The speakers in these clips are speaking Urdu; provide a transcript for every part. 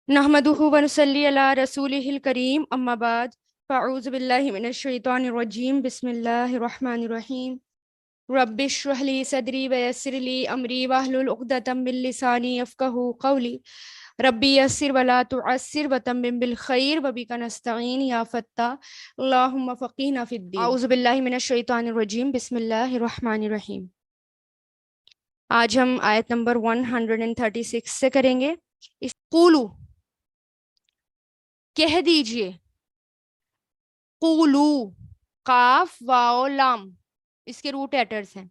نحمدہ ونصلی علی رسولہ الکریم اما بعد فاعوذ باللہ من الشیطان الرجیم بسم اللہ الرحمن الرحیم رب اشرح لی صدری ویسر لی امری واحلل عقدۃ من لسانی یفقہوا قولی ربی یسر ولا تعسر وتمم بالخیر وبک نستعین یا فتاح اللہم فقہنا فی الدین اعوذ باللہ من الشیطان الرجیم بسم اللہ الرحمن الرحیم۔ آج ہم آیت نمبر 136 سے کریں گے۔ قولو کہہ دیجئے، قولو قاف واو لام اس کے روٹ ایٹرز ہیں،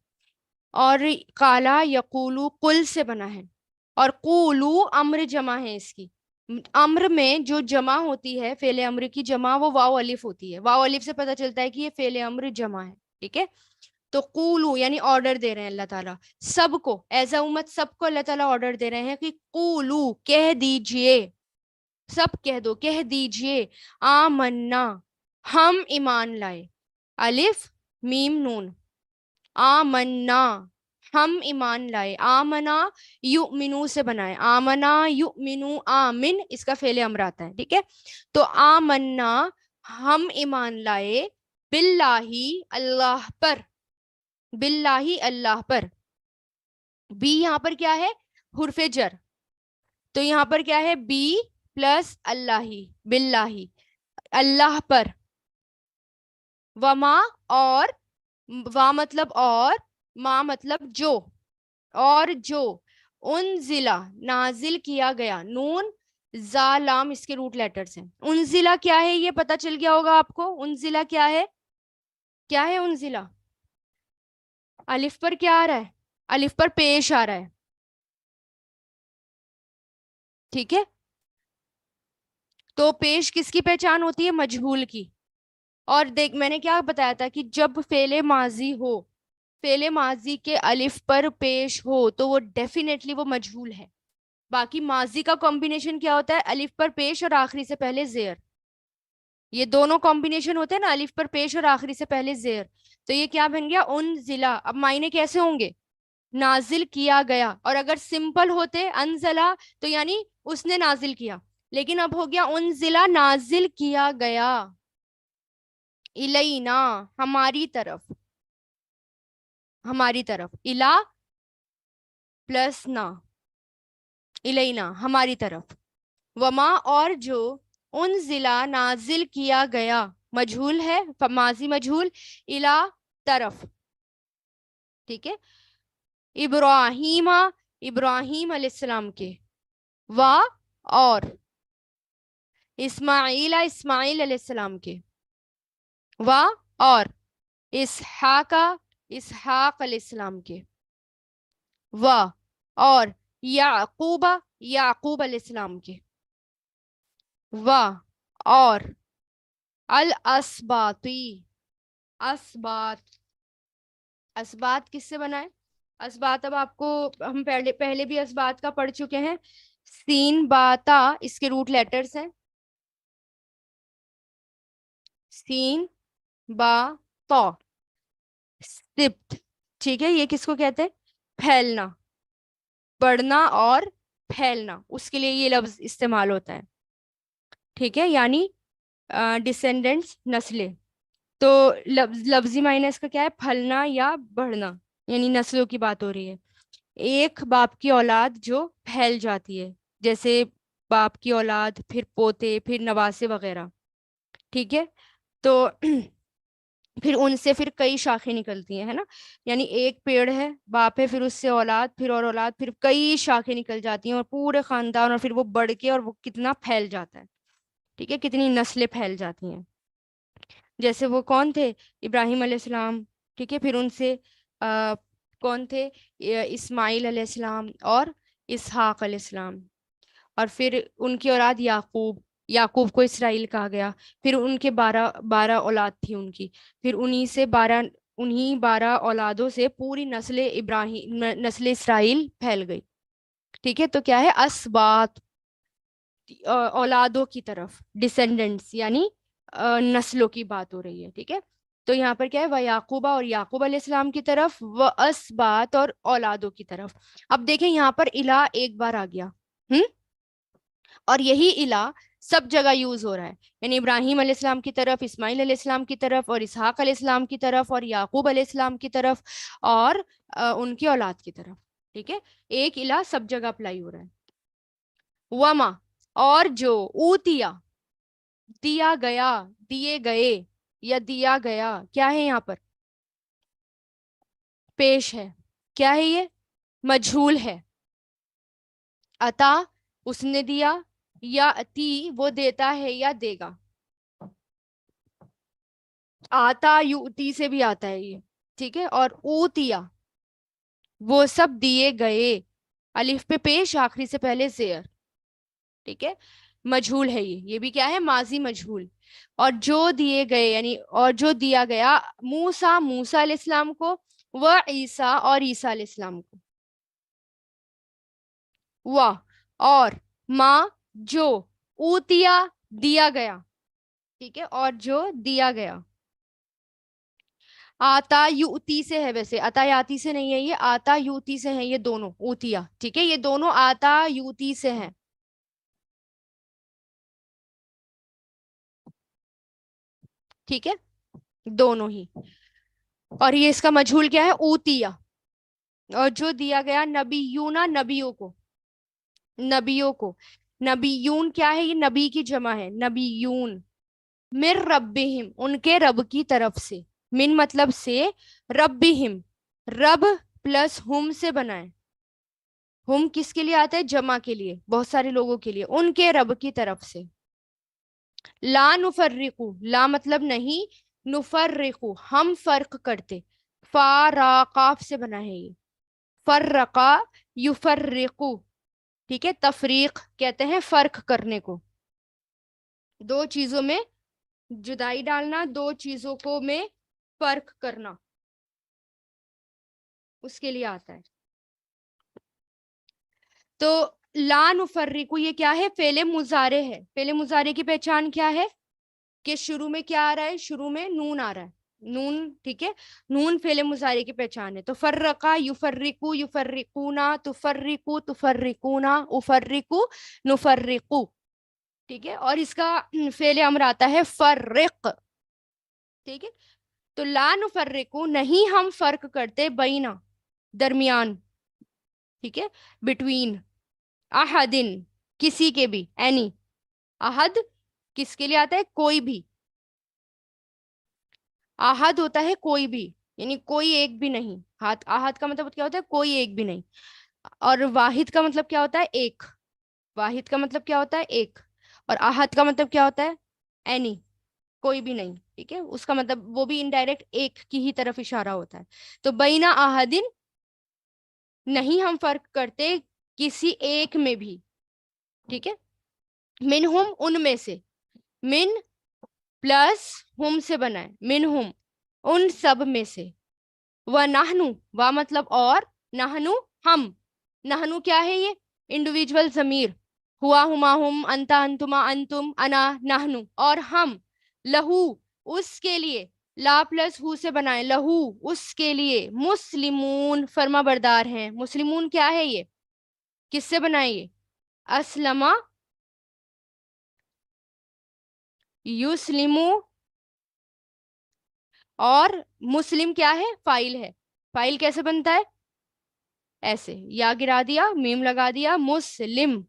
اور قالا یقولو قل سے بنا ہے، اور قولو امر جمع ہے اس کی۔ امر میں جو جمع ہوتی ہے فعل امر کی جمع وہ واو الف ہوتی ہے، واو الف سے پتہ چلتا ہے کہ یہ فعل امر جمع ہے، ٹھیک ہے۔ تو قولو یعنی آرڈر دے رہے ہیں اللہ تعالیٰ سب کو، ایز اے امت سب کو اللہ تعالیٰ آرڈر دے رہے ہیں کہ قولو کہہ دیجئے، سب کہہ دو، کہہ دیجئے، آمنا ہم ایمان لائے، الف میم نون، آمنا ہم ایمان لائے، آمنا یؤمنو سے بنائے، آمنا یؤمنو آمن اس کا فعل امر آتا ہے، ٹھیک ہے۔ تو آمنا ہم ایمان لائے، باللہ اللہ پر، باللہ اللہ پر، بی یہاں پر کیا ہے؟ حرف جر، تو یہاں پر کیا ہے؟ بی پلس اللہ، باللہ اللہ پر، وما اور، وا مطلب اور، ما مطلب جو، اور جو، انزلہ نازل کیا گیا، نون زا لام اس کے روٹ لیٹرز ہیں۔ انزلہ کیا ہے یہ پتہ چل گیا ہوگا آپ کو، انزلہ کیا ہے؟ کیا ہے انزلہ؟ الف پر کیا آ رہا ہے؟ الف پر پیش آ رہا ہے، ٹھیک ہے۔ تو پیش کس کی پہچان ہوتی ہے؟ مجہول کی۔ اور دیکھ میں نے کیا بتایا تھا کہ جب فعل ماضی ہو، فعل ماضی کے الف پر پیش ہو تو وہ ڈیفینیٹلی وہ مجہول ہے۔ باقی ماضی کا کمبینیشن کیا ہوتا ہے؟ الف پر پیش اور آخری سے پہلے زیر، یہ دونوں کمبینیشن ہوتے ہیں نا، الف پر پیش اور آخری سے پہلے زیر۔ تو یہ کیا بن گیا؟ انزلہ۔ اب معنی کیسے ہوں گے؟ نازل کیا گیا، اور اگر سمپل ہوتے انزلہ تو یعنی اس نے نازل کیا، لیکن اب ہو گیا انزلہ نازل کیا گیا، الینا ہماری طرف، ہماری طرف، الا پلس نا، الینا ہماری طرف، وما اور جو، انزلہ نازل کیا گیا، مجہول ہے ماضی مجہول، الا طرف، ٹھیک ہے۔ ابراہیم ابراہیم علیہ السلام کے، وا اور، اسماعیل اسماعیل علیہ السلام کے، وا اور، اسحاق اسحاق علیہ السلام کے، وا اور، یعقوب یعقوب علیہ السلام کے، وا اور، الاسباطی اسبات، اسبات کس سے بنا ہے؟ اسبات اب آپ کو ہم پہلے بھی اسبات کا پڑھ چکے ہیں، سین باتا اس کے روٹ لیٹرز ہیں، سین با تو، سبت، ٹھیک ہے۔ یہ کس کو کہتے ہیں؟ پھیلنا، بڑھنا اور پھیلنا، اس کے لیے یہ لفظ استعمال ہوتا ہے، ٹھیک ہے، یعنی ڈسینڈنٹس نسلیں۔ تو لفظی معنی اس کا کیا ہے؟ پھلنا یا بڑھنا، یعنی نسلوں کی بات ہو رہی ہے۔ ایک باپ کی اولاد جو پھیل جاتی ہے، جیسے باپ کی اولاد، پھر پوتے، پھر نواسے وغیرہ، ٹھیک ہے۔ تو پھر ان سے پھر کئی شاخیں نکلتی ہیں، ہے نا، یعنی ایک پیڑ ہے، باپ ہے، پھر اس سے اولاد، پھر اور اولاد، پھر کئی شاخیں نکل جاتی ہیں اور پورے خاندان، اور پھر وہ بڑھ کے اور وہ کتنا پھیل جاتا ہے، ٹھیک ہے، کتنی نسلیں پھیل جاتی ہیں۔ جیسے وہ کون تھے؟ ابراہیم علیہ السلام، ٹھیک ہے، پھر ان سے کون تھے؟ اسماعیل علیہ السلام اور اسحاق علیہ السلام، اور پھر ان کی اولاد یعقوب، یعقوب کو اسرائیل کہا گیا، پھر ان کے 12 اولاد تھی ان کی، پھر انہی 12 اولادوں سے پوری نسل اسرائیل پھیل گئی، ٹھیک ہے۔ تو کیا ہے؟ اسبات، اولادوں کی طرف، ڈسینڈنٹس یعنی نسلوں کی بات ہو رہی ہے، ٹھیک ہے۔ تو یہاں پر کیا ہے؟ و یعقوبہ، اور یعقوب علیہ السلام کی طرف، و اسبات اور اولادوں کی طرف۔ اب دیکھیں یہاں پر الہ ایک بار آ گیا، اور یہی الہ سب جگہ یوز ہو رہا ہے، یعنی ابراہیم علیہ السلام کی طرف، اسماعیل علیہ السلام کی طرف، اور اسحاق علیہ السلام کی طرف، اور یعقوب علیہ السلام کی طرف، اور ان کی اولاد کی طرف. ٹھیک ہے، ایک الہ سب جگہ اپلائی ہو رہا ہے. وما، اور جو، اوتیا، دیا گیا، دیے گئے، یا دیا گیا، کیا ہے یہاں پر؟ پیش ہے. کیا ہے یہ؟ مجھول ہے. عطا، اس نے دیا، یا اتی، وہ دیتا ہے یا دے گا. آتا یوتی سے بھی آتا ہے یہ. ٹھیک ہے، اور اوتیا، وہ سب دیے گئے. الف پہ پیش، آخری سے پہلے زیر. ٹھیک ہے، مجھول ہے یہ بھی کیا ہے؟ ماضی مجھول. اور جو دیے گئے، یعنی اور جو دیا گیا، موسیٰ علیہ السلام کو، و عیسیٰ، اور عیسیٰ علیہ السلام کو. اور ماں، جو، اوتیا، دیا گیا. ٹھیک ہے، اور جو دیا گیا. آتا یوتی سے ہے، ویسے عطا یاتی سے نہیں ہے یہ، آتا یوتی سے ہے یہ دونوں، اوتیا. ٹھیک ہے، یہ دونوں آتا یوتی سے ہیں. ٹھیک ہے، دونوں ہی. اور یہ اس کا مجھول کیا ہے؟ اوتیا. اور جو دیا گیا، نبیونا، نبیوں کو. نبیوں کو. نبیون کیا ہے؟ یہ نبی کی جمع ہے، نبیون. من ربہم، ان کے رب کی طرف سے. من مطلب سے، ربہم، رب پلس ہم سے بنائے. ہم کس کے لیے آتا ہے؟ جمع کے لیے، بہت سارے لوگوں کے لیے. ان کے رب کی طرف سے. لا نفرقو، لا مطلب نہیں، نفرقو، ہم فرق کرتے. فاراقاف سے بنا ہے یہ. فرقا، یفرقو. ٹھیک ہے، تفریق کہتے ہیں فرق کرنے کو، دو چیزوں میں جدائی ڈالنا، دو چیزوں کو میں فرق کرنا، اس کے لیے آتا ہے. تو لا نفرقو یہ کیا ہے؟ فعل مضارع ہے. فعل مضارع کی پہچان کیا ہے؟ کہ شروع میں کیا آ رہا ہے؟ شروع میں نون آ رہا ہے، نون. ٹھیک ہے، نون فعل مضارع کی پہچان ہے. تو فرقا، یفرقو، یفرقونا، تفرقو، تفرقونا، افرقو، نفرقو. ٹھیک ہے، اور اس کا فعل امر آتا ہے فرق. ٹھیک ہے، تو لا نفرقو، نہیں ہم فرق کرتے، بینا، درمیان. ٹھیک ہے، بٹوین، احدن، کسی کے بھی، اینی. احد کس کے لیے آتا ہے؟ کوئی بھی. احد ہوتا ہے کوئی بھی، یعنی کوئی ایک بھی نہیں. احد کا مطلب کیا ہوتا ہے؟ کوئی ایک بھی نہیں. اور واحد کا مطلب کیا ہوتا ہے؟ ایک. واحد کا مطلب کیا ہوتا ہے؟ ایک. اور احد کا مطلب کیا ہوتا ہے؟ اینی، کوئی بھی نہیں. ٹھیک ہے، اس کا مطلب وہ بھی انڈائریکٹ ایک کی ہی طرف اشارہ ہوتا ہے. تو بینا احدن، نہیں ہم فرق کرتے کسی ایک میں بھی. ٹھیک ہے، منہم، ان میں سے. من پلس ہم سے بنا ہے، منہم، ان سب میں سے. وَنَحْنُ، وا مطلب اور، نحنو، ہم. نحنو کیا ہے؟ یہ انڈیویجول ضمیر، ہوا، ہما، ہم، انتا، انتما، انتم، انا، نحنو. اور ہم، لہو، اس کے لیے. لا پلس ہو سے بنائے، لہو، اس کے لیے. مسلمون، فرما بردار ہیں. مسلمون کیا ہے یہ؟ کس سے بنائے یہ؟ اسلمہ، یسلمو. اور مسلم کیا ہے؟ فائل ہے. فائل کیسے بنتا ہے؟ ایسے، یا گرا دیا، میم لگا دیا، مسلم.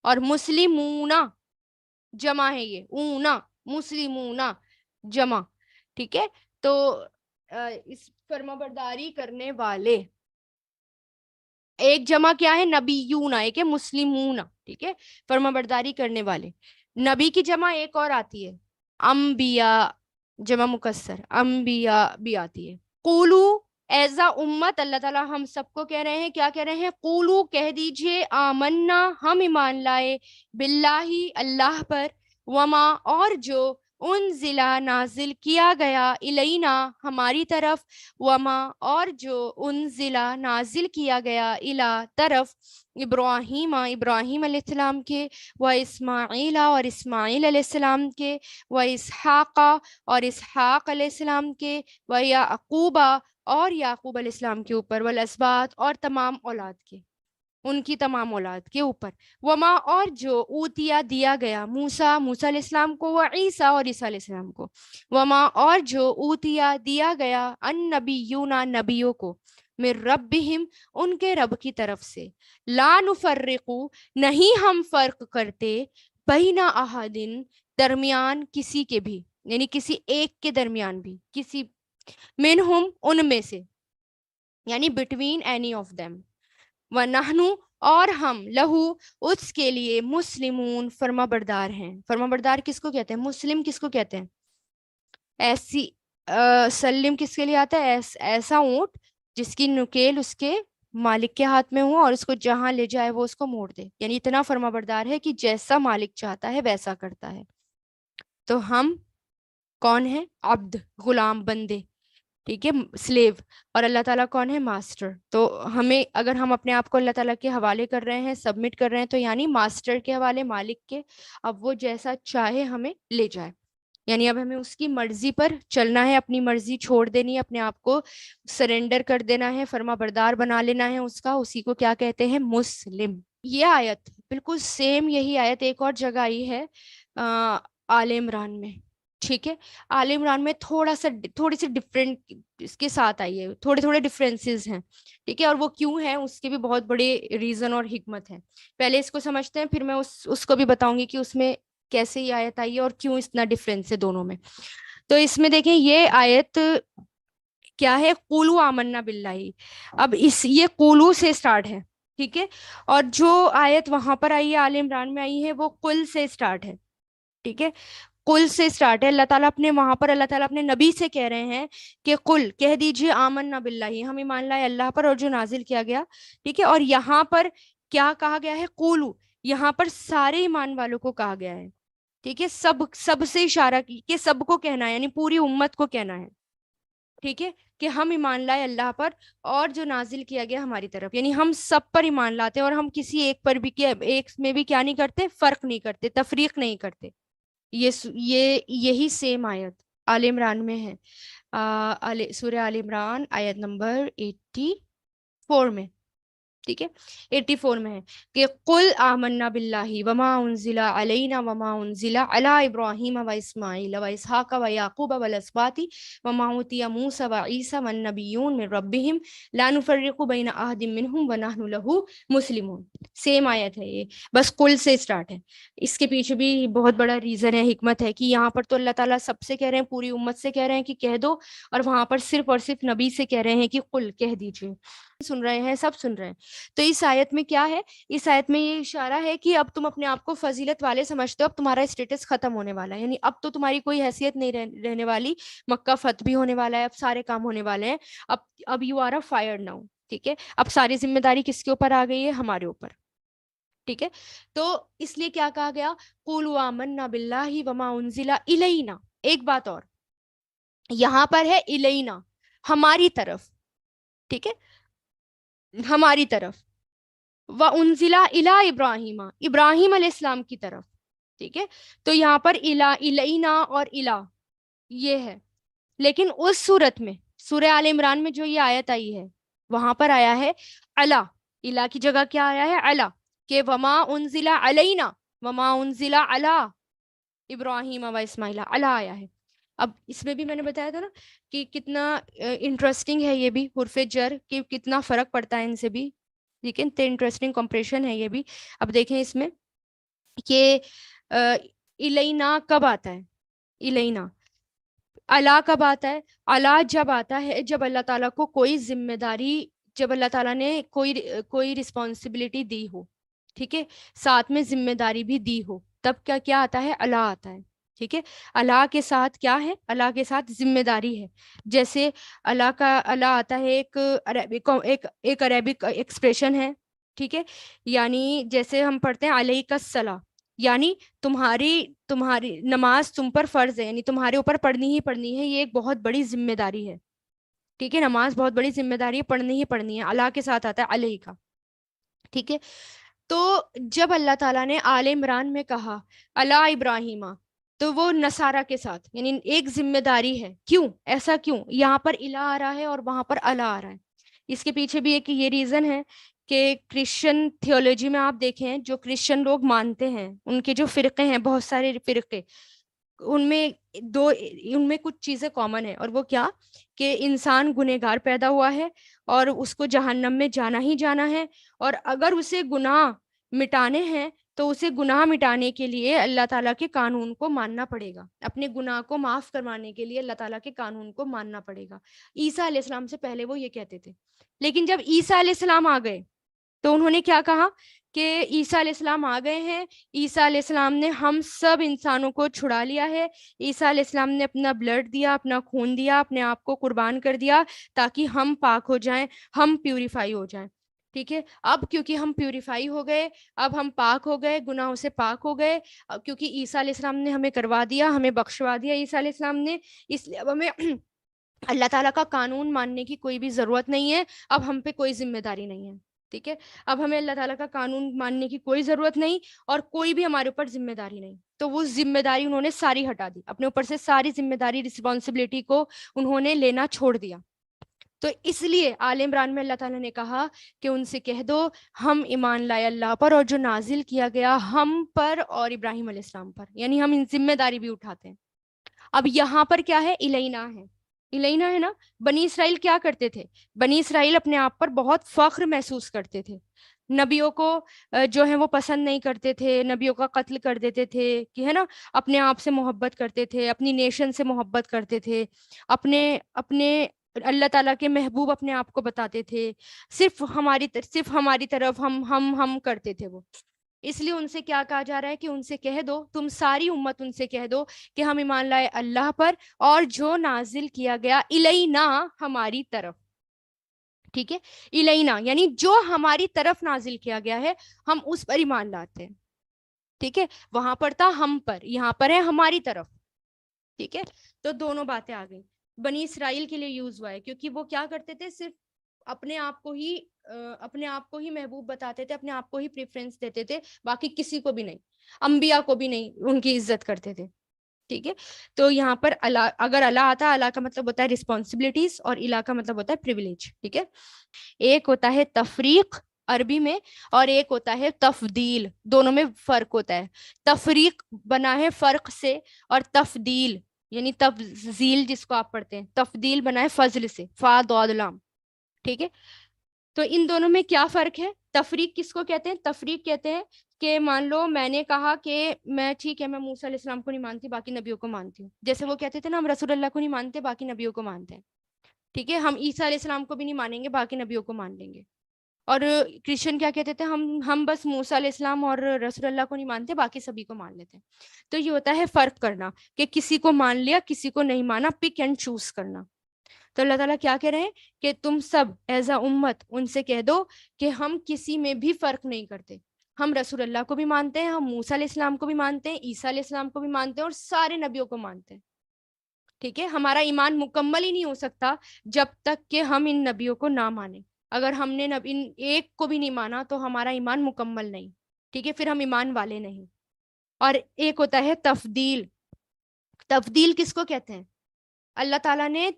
اور مسلمونا جمع ہے یہ، اونا، مسلمونا جمع. ٹھیک ہے، تو اس فرما برداری کرنے والے. ایک جمع کیا ہے؟ نبیونا، ایک ہے مسلمونا. ٹھیک ہے، فرما برداری کرنے والے. نبی کی جمع ایک اور آتی ہے، انبیاء، جمع مکسر، انبیاء بھی آتی ہے. قولو، ایزا امت، اللہ تعالیٰ ہم سب کو کہہ رہے ہیں، کیا کہہ رہے ہیں؟ قولو، کہہ دیجئے، آمنا، ہم ایمان لائے، باللہ، اللہ پر. وما، اور جو، انزلا، نازل کیا گیا، الینا، ہماری طرف. وما، اور جو، انزلا، نازل کیا گیا، الا، طرف. ابراہیم، ابراہیم علیہ السلام کے. و اسماعیل، اور اسماعیل علیہ السلام کے. و اسحاق، اور اسحاق علیہ السلام کے. و یعقوبہ، اور یعقوب علیہ السلام کے اوپر. والاسباط، اور تمام اولاد کے. ان کی تمام اولاد کے اوپر. وما اور جو اوتیا دیا گیا موسیٰ موسیٰ علیہ السلام کو و عیسیٰ اور عیسیٰ علیہ السلام کو. وما اور جو اوتیا دیا گیا النبیون نبیوں کو من ربہم ان کے رب کی طرف سے. لا نفرقو نہیں ہم فرق کرتے بین احدن درمیان کسی کے بھی، یعنی کسی ایک کے درمیان بھی، کسی منہم ان میں سے، یعنی بٹوین اینی آف دیم. وَنَحْنُ اور ہم لہو اس کے لیے مسلمون فرما بردار ہیں. فرما بردار کس کو کہتے ہیں؟ مسلم کس کو کہتے ہیں؟ ایسی سلم کس کے لیے آتا ہے؟ ایسا اونٹ جس کی نکیل اس کے مالک کے ہاتھ میں ہو اور اس کو جہاں لے جائے وہ اس کو موڑ دے، یعنی اتنا فرما بردار ہے کہ جیسا مالک چاہتا ہے ویسا کرتا ہے. تو ہم کون ہیں؟ عبد، غلام، بندے، ٹھیک ہے، سلیو. اور اللہ تعالیٰ کون ہے؟ ماسٹر. تو ہمیں اگر ہم اپنے آپ کو اللہ تعالیٰ کے حوالے کر رہے ہیں، سبمٹ کر رہے ہیں، تو یعنی ماسٹر کے حوالے، مالک کے، اب وہ جیسا چاہے ہمیں لے جائے. یعنی اب ہمیں اس کی مرضی پر چلنا ہے، اپنی مرضی چھوڑ دینی ہے، اپنے آپ کو سرنڈر کر دینا ہے، فرما بردار بنا لینا ہے اس کا. اسی کو کیا کہتے ہیں؟ مسلم. یہ آیت بالکل سیم یہی آیت ایک اور جگہ آئی ہے آل عمران میں. ٹھیک ہے، آل عمران میں تھوڑی سی ڈفرینٹ اس کے ساتھ آئی ہے، تھوڑے ڈفرینسز ہیں. ٹھیک ہے، اور وہ کیوں ہیں اس کے بھی بہت بڑے ریزن اور حکمت ہے. پہلے اس کو سمجھتے ہیں، پھر میں اس کو بھی بتاؤں گی کہ اس میں کیسے یہ آیت آئی ہے اور کیوں اتنا ڈفرینس ہے دونوں میں. تو اس میں دیکھیں یہ آیت کیا ہے؟ قولو آمنا باللہ. اب یہ قولو سے سٹارٹ ہے، ٹھیک ہے، اور جو آیت وہاں پر آئی ہے آل عمران میں آئی ہے وہ قل سے سٹارٹ ہے. ٹھیک ہے، قل سے سٹارٹ ہے. اللہ تعالیٰ اپنے وہاں پر اللہ تعالیٰ اپنے نبی سے کہہ رہے ہیں کہ قل کہہ دیجئے آمنا باللہ، ہم ایمان لائے اللہ پر اور جو نازل کیا گیا. ٹھیک ہے، اور یہاں پر کیا کہا گیا ہے؟ قولو. یہاں پر سارے ایمان والوں کو کہا گیا ہے. ٹھیک ہے، سب سے اشارہ کی کہ سب کو کہنا ہے، یعنی پوری امت کو کہنا ہے. ٹھیک ہے، کہ ہم ایمان لائے اللہ پر اور جو نازل کیا گیا ہماری طرف، یعنی ہم سب پر ایمان لاتے ہیں اور ہم کسی ایک پر بھی ایک میں بھی کیا نہیں کرتے؟ فرق نہیں کرتے، تفریق نہیں کرتے. یہی سیم آیت آل عمران میں ہے، سورہ آل عمران آیت نمبر 84 میں. ٹھیک ہے، 84 میں ہے کہ قل آمنا باللہ وما انزل علینا وما انزل علی ابراہیم و اسماعیل و اسحاق و یعقوب والاسباط وما اوتی موسیٰ و عیسیٰ والنبیون من ربہم لا نفرق بین احد منہم ونحن لہ مسلمون. سیم آیت ہے یہ، بس قل سے اسٹارٹ ہے. اس کے پیچھے بھی بہت بڑا ریزن ہے، حکمت ہے، کہ یہاں پر تو اللہ تعالیٰ سب سے کہہ رہے ہیں، پوری امت سے کہہ رہے ہیں کہ کہہ دو، اور وہاں پر صرف اور صرف نبی سے کہہ رہے ہیں کہ قل کہہ دیجئے. سن رہے ہیں، سب سن رہے ہیں. تو اس آیت میں کیا ہے؟ اس آیت میں یہ اشارہ ہے کہ اب تم اپنے آپ کو فضیلت والے سمجھتے ہو، اب تمہارا اسٹیٹس ختم ہونے والا ہے، یعنی اب تو تمہاری کوئی حیثیت نہیں رہنے والی. مکہ فتح بھی ہونے والا ہے، اب سارے کام ہونے والے ہیں. اب یو آر فائرڈ ناؤ. ٹھیک ہے، اب ساری ذمہ داری کس کے اوپر آ گئی ہے؟ ہمارے اوپر. ٹھیک ہے، تو اس لیے کیا کہا گیا؟ قولوا آمنا باللہ وما انزل الینا. ایک بات اور، یہاں پر ہے الینا، ہماری طرف. ٹھیک ہے، ہماری طرف. وَأُنزِلَ إِلَىٰ ابراہیم، ابراہیم علیہ السلام کی طرف. ٹھیک ہے، تو یہاں پر الینا اور الا یہ ہے. لیکن اس صورت میں سورہ آل عمران میں جو یہ آیت آئی ہے وہاں پر آیا ہے الا. الا کی جگہ کیا آیا ہے؟ الا. کہ وما انزل علینا وما انزل علی ابراہیم و اسماعیل، الا آیا ہے. اب اس میں بھی میں نے بتایا تھا نا کہ کتنا انٹرسٹنگ ہے یہ بھی، حرف جر کہ کتنا فرق پڑتا ہے ان سے بھی. ٹھیک ہے، انٹرسٹنگ کمپریشن ہے یہ بھی. اب دیکھیں اس میں کہ الینا کب آتا ہے؟ الینا. الا کب آتا ہے؟ الا جب آتا ہے جب اللہ تعالیٰ کو کوئی ذمہ داری، جب اللہ تعالیٰ نے کوئی رسپانسبلٹی دی ہو. ٹھیک ہے، ساتھ میں ذمہ داری بھی دی ہو، تب کیا آتا ہے؟ الا آتا ہے. ٹھیک ہے، اللہ کے ساتھ کیا ہے؟ اللہ کے ساتھ ذمہ داری ہے. جیسے اللہ کا اللہ آتا ہے ایک عربک ایکسپریشن ہے. ٹھیک ہے، یعنی جیسے ہم پڑھتے ہیں علیک الصلاۃ، یعنی تمہاری نماز تم پر فرض ہے، یعنی تمہارے اوپر پڑھنی ہی پڑھنی ہے. یہ ایک بہت بڑی ذمہ داری ہے. ٹھیک ہے، نماز بہت بڑی ذمہ داری ہے، پڑھنی ہی پڑھنی ہے. اللہ کے ساتھ آتا ہے علیہ کا. ٹھیک ہے، تو جب اللہ تعالیٰ نے آل عمران میں کہا اللہ ابراہیمہ، تو وہ نصارہ کے ساتھ، یعنی ایک ذمہ داری ہے. کیوں ایسا؟ کیوں یہاں پر الہ آ رہا ہے اور وہاں پر اللہ آ رہا ہے؟ اس کے پیچھے بھی ایک یہ ریزن ہے کہ کرسچن تھیولوجی میں آپ دیکھیں جو کرسچن لوگ مانتے ہیں، ان کے جو فرقے ہیں، بہت سارے فرقے، ان میں ان میں کچھ چیزیں کامن ہیں، اور وہ کیا کہ انسان گنہگار پیدا ہوا ہے اور اس کو جہنم میں جانا ہی جانا ہے، اور اگر اسے گناہ مٹانے ہیں تو اسے گناہ مٹانے کے لیے اللہ تعالیٰ کے قانون کو ماننا پڑے گا، اپنے گناہ کو معاف کروانے کے لیے اللہ تعالیٰ کے قانون کو ماننا پڑے گا۔ عیسیٰ علیہ السلام سے پہلے وہ یہ کہتے تھے، لیکن جب عیسیٰ علیہ السلام آ گئے تو انہوں نے کیا کہا کہ عیسیٰ علیہ السلام آ گئے ہیں، عیسیٰ علیہ السلام نے ہم سب انسانوں کو چھڑا لیا ہے، عیسیٰ علیہ السلام نے اپنا بلڈ دیا، اپنا خون دیا، اپنے آپ کو قربان کر دیا تاکہ ہم پاک ہو جائیں، ہم پیوریفائی ہو جائیں۔ ٹھیک ہے، اب کیونکہ ہم پیوریفائی ہو گئے، اب ہم پاک ہو گئے، گناہوں سے پاک ہو گئے، کیونکہ عیسیٰ علیہ السلام نے ہمیں کروا دیا، ہمیں بخشوا دیا عیسیٰ علیہ السلام نے، اس لیے اب ہمیں اللہ تعالیٰ کا قانون ماننے کی کوئی بھی ضرورت نہیں ہے، اب ہم پہ کوئی ذمہ داری نہیں ہے۔ ٹھیک ہے، اب ہمیں اللہ تعالیٰ کا قانون ماننے کی کوئی ضرورت نہیں، اور کوئی بھی ہمارے اوپر ذمہ داری نہیں، تو وہ ذمہ داری انہوں نے ساری ہٹا دی، اپنے اوپر سے ساری ذمہ داری، رسپانسبلٹی کو انہوں نے لینا چھوڑ دیا۔ تو اس لیے آل عمران میں اللہ تعالیٰ نے کہا کہ ان سے کہہ دو ہم ایمان لائے اللہ پر اور جو نازل کیا گیا ہم پر اور ابراہیم علیہ السلام پر، یعنی ہم ان ذمہ داری بھی اٹھاتے ہیں۔ اب یہاں پر کیا ہے، الینا ہے، الینا ہے نا۔ بنی اسرائیل کیا کرتے تھے؟ بنی اسرائیل اپنے آپ پر بہت فخر محسوس کرتے تھے، نبیوں کو جو ہے وہ پسند نہیں کرتے تھے، نبیوں کا قتل کر دیتے تھے، کہ ہے نا، اپنے آپ سے محبت کرتے تھے، اپنی نیشن سے محبت کرتے تھے، اپنے اپنے اللہ تعالیٰ کے محبوب اپنے آپ کو بتاتے تھے، صرف ہماری طرف ہم کرتے تھے وہ۔ اس لیے ان سے کیا کہا جا رہا ہے کہ ان سے کہہ دو، تم ساری امت ان سے کہہ دو کہ ہم ایمان لائے اللہ پر اور جو نازل کیا گیا الینا ہماری طرف۔ ٹھیک ہے، الینا یعنی جو ہماری طرف نازل کیا گیا ہے ہم اس پر ایمان لاتے ہیں۔ ٹھیک ہے، وہاں پر تھا ہم پر، یہاں پر ہے ہماری طرف۔ ٹھیک ہے، تو دونوں باتیں آ گئی، بنی اسرائیل کے لیے یوز ہوا ہے کیونکہ وہ کیا کرتے تھے، صرف اپنے آپ کو ہی محبوب بتاتے تھے، اپنے آپ کو ہی پریفرنس دیتے تھے، باقی کسی کو بھی نہیں، انبیاء کو بھی نہیں ان کی عزت کرتے تھے۔ ٹھیک ہے، تو یہاں پر اللہ، اگر اللہ آتا، اللہ کا مطلب ہوتا ہے رسپانسبلٹیز اور الہ کا مطلب ہوتا ہے پریویلیج۔ ٹھیک ہے، ایک ہوتا ہے تفریق عربی میں اور ایک ہوتا ہے تفضیل، دونوں میں فرق ہوتا ہے۔ تفریق بنا ہے فرق سے، اور تفضیل یعنی تفضیل جس کو آپ پڑھتے ہیں، تفضیل بنا ہے فضل سے، فا ضاد لام۔ ٹھیک ہے، تو ان دونوں میں کیا فرق ہے؟ تفریق کس کو کہتے ہیں؟ تفریق کہتے ہیں کہ مان لو میں نے کہا کہ میں ٹھیک ہے، میں موسیٰ علیہ السلام کو نہیں مانتی، باقی نبیوں کو مانتی ہوں، جیسے وہ کہتے تھے نا ہم رسول اللہ کو نہیں مانتے، باقی نبیوں کو مانتے ہیں۔ ٹھیک ہے، ہم عیسیٰ علیہ السلام کو بھی نہیں مانیں گے، باقی نبیوں کو مان لیں گے۔ اور کرسچن کیا کہتے تھے، ہم بس موسیٰ علیہ السلام اور رسول اللہ کو نہیں مانتے، باقی سبھی کو مان لیتے ہیں۔ تو یہ ہوتا ہے فرق کرنا، کہ کسی کو مان لیا، کسی کو نہیں مانا، پک اینڈ چوز کرنا۔ تو اللہ تعالیٰ کیا کہہ رہے ہیں کہ تم سب ایز اے امت ان سے کہہ دو کہ ہم کسی میں بھی فرق نہیں کرتے، ہم رسول اللہ کو بھی مانتے ہیں، ہم موسیٰ علیہ السلام کو بھی مانتے ہیں، عیسیٰ علیہ السلام کو بھی مانتے ہیں، اور سارے نبیوں کو مانتے ہیں۔ ٹھیک ہے، ہمارا ایمان مکمل ہی نہیں ہو سکتا جب تک کہ ہم ان نبیوں کو نہ مانیں۔ اگر ہم نے ان ایک کو بھی نہیں مانا تو ہمارا ایمان مکمل نہیں۔ ٹھیک ہے، پھر ہم ایمان والے نہیں۔ اور ایک ہوتا ہے تفضیل۔ تفضیل کس کو کہتے ہیں؟ اللہ تعالیٰ نے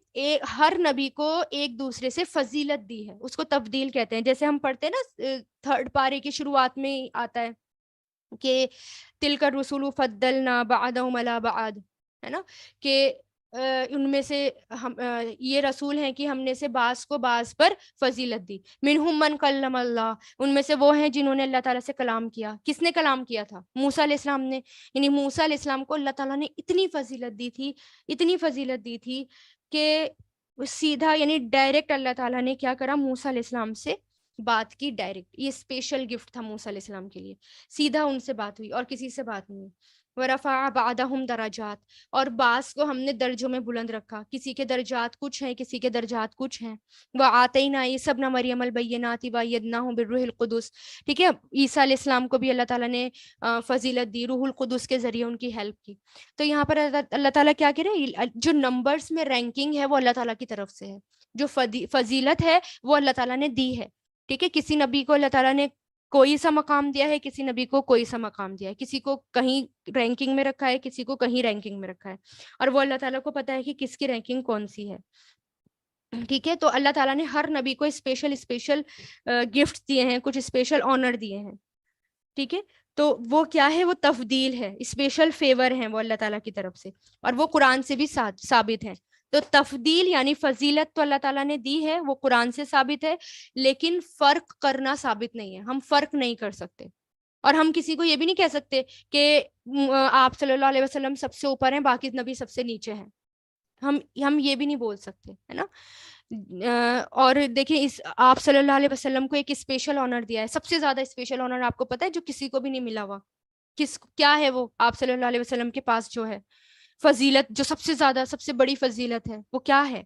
ہر نبی کو ایک دوسرے سے فضیلت دی ہے، اس کو تفضیل کہتے ہیں۔ جیسے ہم پڑھتے ہیں نا، تھرڈ پارے کی شروعات میں آتا ہے کہ تلک الرسول فضلنا بعضهم علی بعض، ہے نا، کہ ان میں سے یہ رسول ہیں کہ ہم نے سے بعض کو بعض پر فضیلت دی۔ منہم من کلم اللہ، ان میں سے وہ ہیں جنہوں نے اللہ تعالیٰ سے کلام کیا۔ کس نے کلام کیا تھا؟ موسیٰ علیہ السلام نے۔ یعنی موسیٰ علیہ السلام کو اللہ تعالیٰ نے اتنی فضیلت دی تھی، اتنی فضیلت دی تھی کہ سیدھا یعنی ڈائریکٹ اللہ تعالیٰ نے کیا کرا، موسیٰ علیہ السلام سے بات کی ڈائریکٹ۔ یہ اسپیشل گفٹ تھا موسیٰ علیہ السلام کے لیے، سیدھا ان سے بات ہوئی اور کسی سے بات نہیں۔ وَرَفَعَ بَعْضَهُمْ دَرَجَاتٍ، اور بعض کو ہم نے درجوں میں بلند رکھا، کسی کے درجات کچھ ہیں، کسی کے درجات کچھ ہیں۔ وَآتَيْنَا عِيسَى ابْنَ مَرْيَمَ الْبَيِّنَاتِ وَأَيَّدْنَاهُ بِالرُّوحِ الْقُدُسِ۔ ٹھیک ہے، عیسیٰ علیہ السلام کو بھی اللہ تعالیٰ نے فضیلت دی، روح القدس کے ذریعے ان کی ہیلپ کی۔ تو یہاں پر اللہ تعالیٰ کیا کہہ رہے ہیں، جو نمبرز میں رینکنگ ہے وہ اللہ تعالیٰ کی طرف سے ہے، جو فضیلت ہے وہ اللہ تعالیٰ نے دی ہے۔ ٹھیک ہے، کسی نبی کو اللہ تعالیٰ نے کوئی سا مقام دیا ہے، کسی نبی کو کوئی سا مقام دیا ہے، کسی کو کہیں رینکنگ میں رکھا ہے، کسی کو کہیں رینکنگ میں رکھا ہے، اور وہ اللہ تعالیٰ کو پتا ہے کہ کس کی رینکنگ کون سی ہے۔ ٹھیک ہے. تو اللہ تعالیٰ نے ہر نبی کو اسپیشل اسپیشل گفٹ دیے ہیں, کچھ اسپیشل آنر دیے ہیں. ٹھیک ہے. تو وہ کیا ہے, وہ تفضیل ہے, اسپیشل فیور ہیں وہ اللہ تعالیٰ کی طرف سے, اور وہ قرآن سے بھی ثابت ہیں. تو تفضیل یعنی فضیلت تو اللہ تعالیٰ نے دی ہے, وہ قرآن سے ثابت ہے, لیکن فرق کرنا ثابت نہیں ہے. ہم فرق نہیں کر سکتے, اور ہم کسی کو یہ بھی نہیں کہہ سکتے کہ آپ صلی اللہ علیہ وسلم سب سے اوپر ہیں, باقی نبی سب سے نیچے ہیں. ہم یہ بھی نہیں بول سکتے, ہے نا. اور دیکھیں, اس آپ صلی اللہ علیہ وسلم کو ایک اسپیشل آنر دیا ہے, سب سے زیادہ اسپیشل آنر آپ کو پتا ہے جو کسی کو بھی نہیں ملا ہوا. کیا ہے وہ آپ صلی اللہ علیہ وسلم کے پاس جو ہے فضیلت, جو سب سے زیادہ سب سے بڑی فضیلت ہے, وہ کیا ہے؟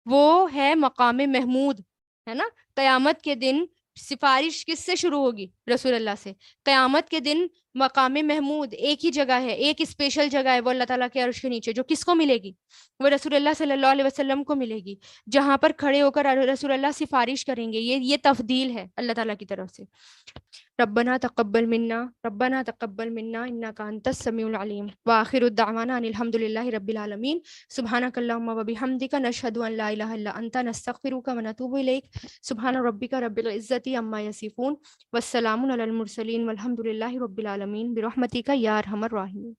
وہ ہے مقام محمود, ہے نا. قیامت کے دن سفارش کس سے شروع ہوگی؟ رسول اللہ سے. قیامت کے دن مقام محمود ایک ہی جگہ ہے, ایک اسپیشل جگہ ہے, وہ اللہ تعالیٰ کے عرش کے نیچے, جو کس کو ملے گی؟ وہ رسول اللہ صلی اللہ علیہ وسلم کو ملے گی, جہاں پر کھڑے ہو کر رسول اللہ سفارش کریں گے. یہ تفضیل ہے اللہ تعالیٰ کی طرف سے. ربنا تقبل منا انك انت السميع العليم واخر الدعوانا ان الحمد لله رب العالمين سبحانك اللهم وبحمدك نشهد ان لا اله الا انت نستغفرك ونتوب اليك سبحان ربك رب العزة عما يصفون والسلام على المرسلين والحمد لله رب العالمين برحمتك يا ارحم الراحمين.